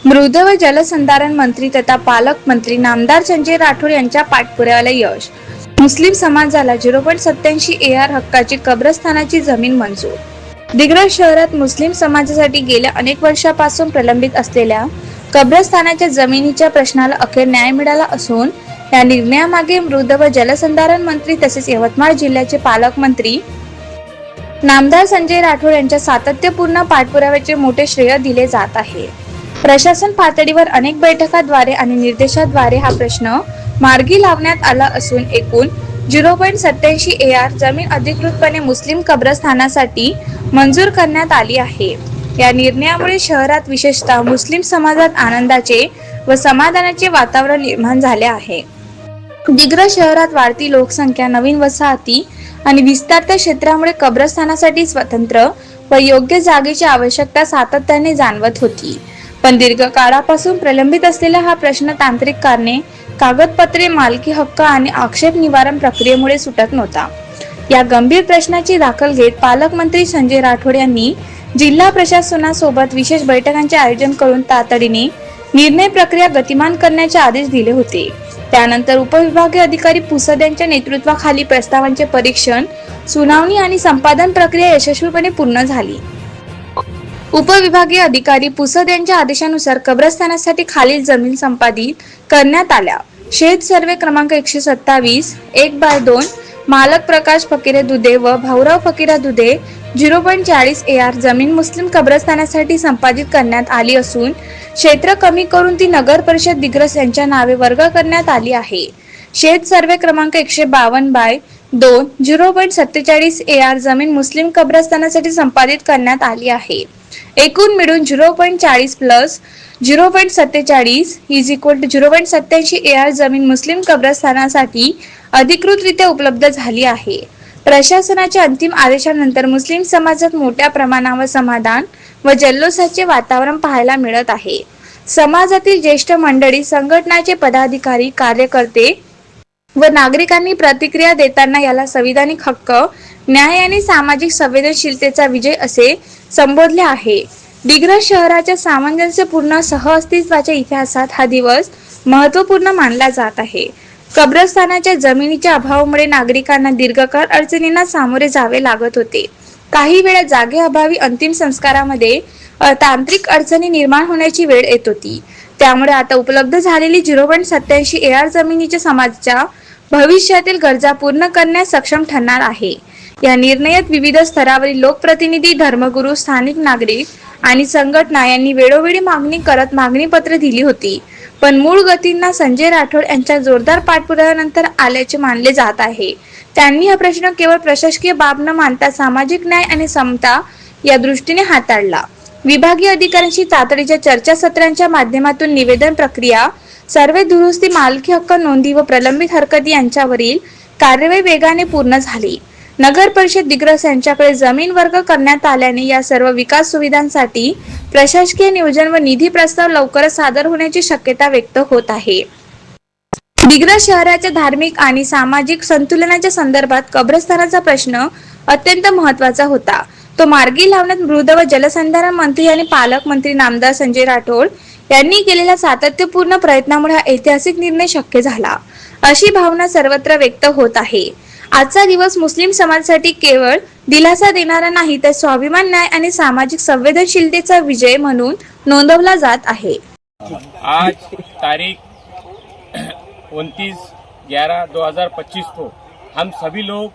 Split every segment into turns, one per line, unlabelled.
मृद व जलसंधारण मंत्री तथा पालकमंत्री नामदार संजय राठोड यांच्या पाठपुराव्याला यश. मुस्लिम समाजाला 0.87 AR हक्काची कब्रस्थानाची जमीन मंजूर. दिग्रस शहरात मुस्लिम समाजासाठी गेल्या अनेक वर्षापासून प्रलंबित असलेल्या कब्रस्थानाच्या जमिनीच्या प्रश्नाला अखेर न्याय मिळाला असून या निर्णयामागे मृद व जलसंधारण मंत्री तसेच यवतमाळ जिल्ह्याचे पालकमंत्री नामदार संजय राठोड यांच्या सातत्यपूर्ण पाठपुराव्याचे मोठे श्रेय दिले जात आहे. प्रशासन पातळीवर अनेक बैठकांद्वारे आणि निर्देशांद्वारे हा प्रश्न मार्गी लावण्यात आला असून एकूण 0.87 AR जमीन अधिकृतपणे मुस्लिम कब्रस्थानासाठी मंजूर करण्यात आली आहे. या निर्णयामुळे शहरात विशेषतः मुस्लिम समाजात आनंदाचे व समाधानाचे वातावरण निर्माण झाले आहे. दिग्रस शहरात वाढती लोकसंख्या, नवीन वसाहती आणि विस्तारत्या क्षेत्रामुळे कब्रस्थानासाठी स्वतंत्र व योग्य जागेची आवश्यकता सातत्याने जाणवत होती. पण दीर्घकाळापासून प्रलंबित असलेला हा प्रश्न तांत्रिक कारणे, कागदपत्रे, मालकी हक्क आणि आक्षेप निवारण प्रक्रियेमुळे सुटत नव्हता. या गंभीर प्रश्नाची दखल घेत पालकमंत्री संजय राठोड यांनी जिल्हा प्रशासनासोबत विशेष बैठकांचे आयोजन करून तातडीने निर्णय प्रक्रिया गतिमान करण्याचे आदेश दिले होते. त्यानंतर उपविभागीय अधिकारी पुसद यांच्या नेतृत्वाखाली प्रस्तावांचे परीक्षण, सुनावणी आणि संपादन प्रक्रिया यशस्वीपणे पूर्ण झाली. उपविभागीय अधिकारी पुसद यांच्या आदेशानुसार कब्रस्थानासाठी खालील जमीन संपादित करण्यात आल्या. शेत सर्वे क्रमांक 127 1/2 मालक प्रकाश फकीरे दुधे व भाऊराव फकीरा दुधे 0.40 AR जमीन मुस्लिम कब्रस्थानासाठी संपादित करण्यात आली असून क्षेत्र कमी करून ती नगर परिषद दिग्रस यांच्या नावे वर्ग करण्यात आली आहे. शेत सर्वे क्रमांक 152/2 0.47 AR जमीन मुस्लिम कब्रस्थानासाठी संपादित करण्यात आली आहे. एकूण मिळून 0.40 प्लस 0.47 0.87 AR जमीन मुस्लिम कब्रस्थानासाठी अधिकृतरित्या उपलब्ध झाली आहे. प्रशासनाच्या अंतिम आदेशानंतर मुस्लिम समाजात मोठ्या प्रमाणावर समाधान व जल्लोषाचे वातावरण पाहायला मिळत आहे. समाजातील ज्येष्ठ मंडळी, संघटनाचे पदाधिकारी, कार्यकर्ते व नागरिकांनी प्रतिक्रिया देताना याला संविधानिक हक्क, न्याय आणि सामाजिक संवेदनशीलतेचा विजय असे संबोधले आहे. दिग्रस शहराच्या सामंजस्यपूर्ण सहअस्तित्वाच्या इतिहासात हा दिवस महत्त्वपूर्ण मानला जात आहे. कब्रस्थानाच्या जमिनीच्या अभावामुळे नागरिकांना दीर्घकाळ अडचणींना सामोरे जावे लागत होते. काही वेळा जागेअभावी अंतिम संस्कारामध्ये तांत्रिक अडचणी निर्माण होण्याची वेळ येत होती. त्यामुळे आता उपलब्ध झालेली 0.87 AR जमिनीच्या समाजाच्या भविष्यातील गरजा पूर्ण करण्यास सक्षम ठरणार आहे. या निर्णयात विविध स्तरावरील लोकप्रतिनिधी, धर्मगुरू, स्थानिक नागरिक आणि संघटना यांनी वेळोवेळी मागणी करत मागणीपत्र दिली होती. पण मूळ गतींना संजय राठोड यांच्या जोरदार पाठपुराव्यानंतर आल्याचे मानले जात आहे. त्यांनी हा प्रश्न केवळ प्रशासकीय बाब न मानता सामाजिक न्याय आणि समता या दृष्टीने हाताळला. विभागीय अधिकाऱ्यांशी तातडीच्या चर्चासत्रांच्या माध्यमातून निवेदन प्रक्रिया, सर्वे दुरुस्ती, मालकी हक्क नोंदी व प्रलंबित हरकती यांच्यावरील कार्यवाही वेगाने पूर्ण झाली. नगर परिषद दिग्रस यांच्याकडे जमीन वर्ग करण्यात आल्याने या सर्व विकास सुविधांसाठी प्रशासकीय नियोजन व निधी प्रस्ताव लवकरच सादर होण्याची शक्यता व्यक्त होत आहे. दिग्रस शहराच्या धार्मिक आणि सामाजिक संतुलनाच्या संदर्भात कब्रस्थानाचा प्रश्न अत्यंत महत्त्वाचा होता. तो मार्गी लावण्यात मृद व जलसंधारण मंत्री आणि पालकमंत्री नामदार संजय राठोड यांनी केलेल्या सातत्यपूर्ण प्रयत्नामुळे हा ऐतिहासिक निर्णय शक्य झाला, अशी भावना सर्वत्र व्यक्त होत आहे. आजचा दिवस मुस्लिम समाजासाठी केवळ दिलासा देणारा नाही, तर स्वाभिमान, न्याय आणि सामाजिक संवेदनशीलतेचा विजय म्हणून नोंदवला जात आहे.
आज तारीख 29/11/2025 को हम सभी लोग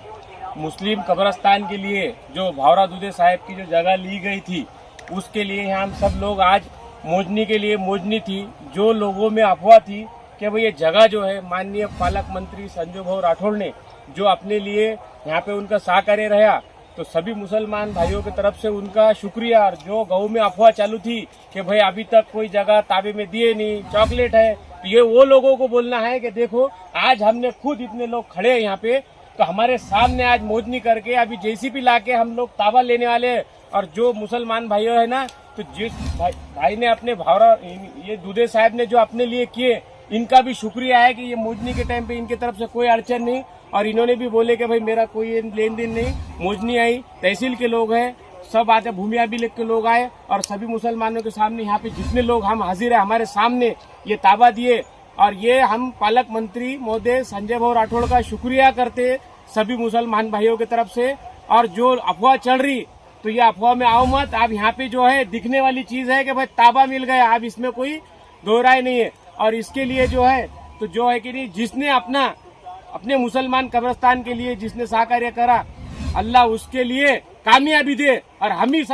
मुस्लिम कब्रस्तान के लिए जो भाऊराव दुधे साहब की जो जगह ली गई थी उसके लिए हम सब लोग आज मोजनी के लिए मोजनी थी. जो लोगों में अफवाह थी कि भाई ये जगह जो है माननीय पालक मंत्री संजय भाऊ राठौड़ ने जो अपने लिए यहाँ पे उनका सहकार्य रहा, तो सभी मुसलमान भाइयों की तरफ से उनका शुक्रिया. और जो गाँव में अफवाह चालू थी कि भाई अभी तक कोई जगह ताबे में दिए नहीं, चॉकलेट है, तो ये वो लोगों को बोलना है कि देखो आज हमने खुद इतने लोग खड़े हैं यहाँ पे, तो हमारे सामने आज मोजनी करके अभी JCB लाके हम लोग ताबा लेने वाले हैं. और जो मुसलमान भाइयों है ना, तो जिस भाई ने अपने भावरा ये दुधे साहब ने जो अपने लिए किए, इनका भी शुक्रिया है कि ये मोजनी के टाइम पे इनकी तरफ से कोई अड़चन नहीं. और इन्होंने भी बोले कि भाई मेरा कोई लेन देन नहीं, मोजनी आई तहसील के लोग हैं, सब आते भूमिया भी लिख के लोग आए और सभी मुसलमानों के सामने यहाँ पे जितने लोग हम हाजिर है हमारे सामने ये ताबा दिए। और ये हम पालक मंत्री महोदय संजय भाऊ राठौड़ का शुक्रिया करते सभी मुसलमान भाइयों की तरफ से। और जो अफवाह चल रही तो ये अफवाह में आओ मत। अब यहाँ पे जो है दिखने वाली चीज है कि भाई ताबा मिल गया, अब इसमें कोई दो राय नहीं है। और इसके लिए जो है तो जो है कि नहीं, जिसने अपने मुसलमान कब्रिस्तान के लिए जिसने सहकार्य करा, अल्लाह उसके लिए कामयाबी दे। और हम ही